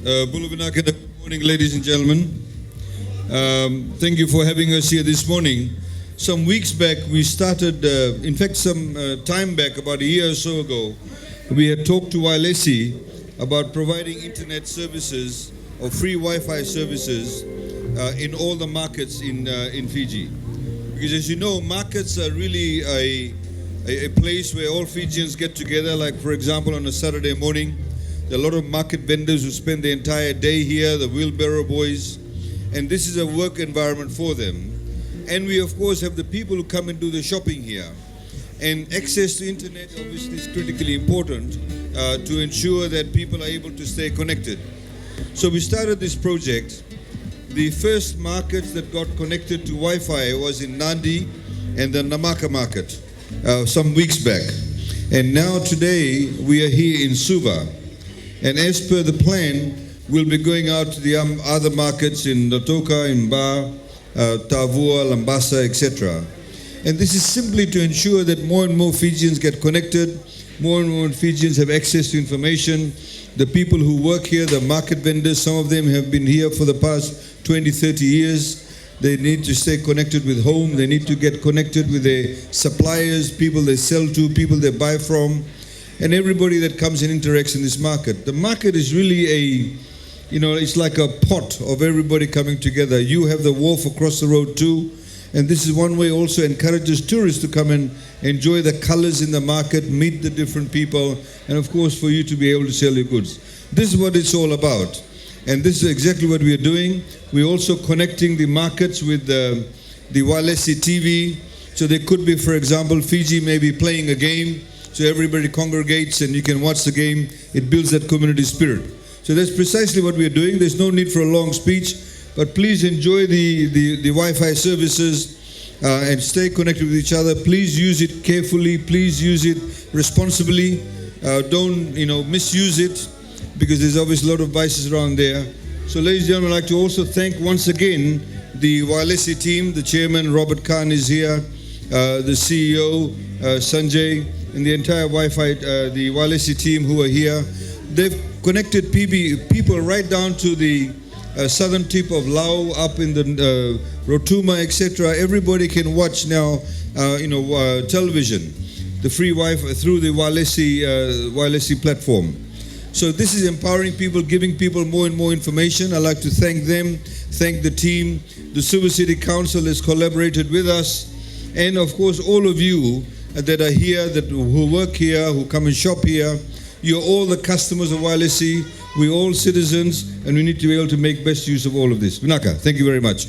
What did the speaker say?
Good morning, ladies and gentlemen. Thank you for having us here this morning. Some weeks back, we started, in fact, some time back, about a year or so ago, we had talked to Walesi about providing internet services or free Wi-Fi services in all the markets in Fiji. Because as you know, markets are really a place where all Fijians get together, like for example on a Saturday morning. There are a lot of market vendors who spend the entire day here, the wheelbarrow boys, and this is a work environment for them. And we of course have the people who come and do the shopping here. And access to internet obviously is critically important to ensure that people are able to stay connected. So we started this project. The first markets that got connected to Wi-Fi was in Nadi and the Namaka market some weeks back. And now today we are here in Suva. And as per the plan, we'll be going out to the other markets in Notoka, in Ba, Tavua, Lambasa, etc. And this is simply to ensure that more and more Fijians get connected, more and more Fijians have access to information. The people who work here, the market vendors, some of them have been here for the past 20, 30 years. They need to stay connected with home. They need to get connected with their suppliers, people they sell to, people they buy from, and everybody that comes and interacts in this market. The market is really it's like a pot of everybody coming together. You have the wharf across the road too, and this is one way also encourages tourists to come and enjoy the colors in the market, meet the different people, and of course for you to be able to sell your goods. This is what it's all about, and this is exactly what we are doing. We're also connecting the markets with the Walesi TV, so there could be, for example, Fiji may be playing a game, so everybody congregates and you can watch the game. It builds that community spirit. So that's precisely what we're doing. There's no need for a long speech, but please enjoy the Wi-Fi services and stay connected with each other. Please use it carefully. Please use it responsibly. Don't misuse it, because there's obviously a lot of vices around there. So ladies and gentlemen, I'd like to also thank once again the Walesi team. The chairman, Robert Khan, is here. The CEO, Sanjay, and the entire Wi-Fi, the Walesi team who are here. They've connected people right down to the southern tip of Lao, up in the Rotuma, etc. Everybody can watch now, television, the free Wi-Fi through the Walesi platform. So this is empowering people, giving people more and more information. I'd like to thank them, thank the team. The Suva City Council has collaborated with us, and of course all of you that are here, who work here, who come and shop here. You're all the customers of Walesi. We're all citizens, and we need to be able to make best use of all of this. Vinaka, thank you very much.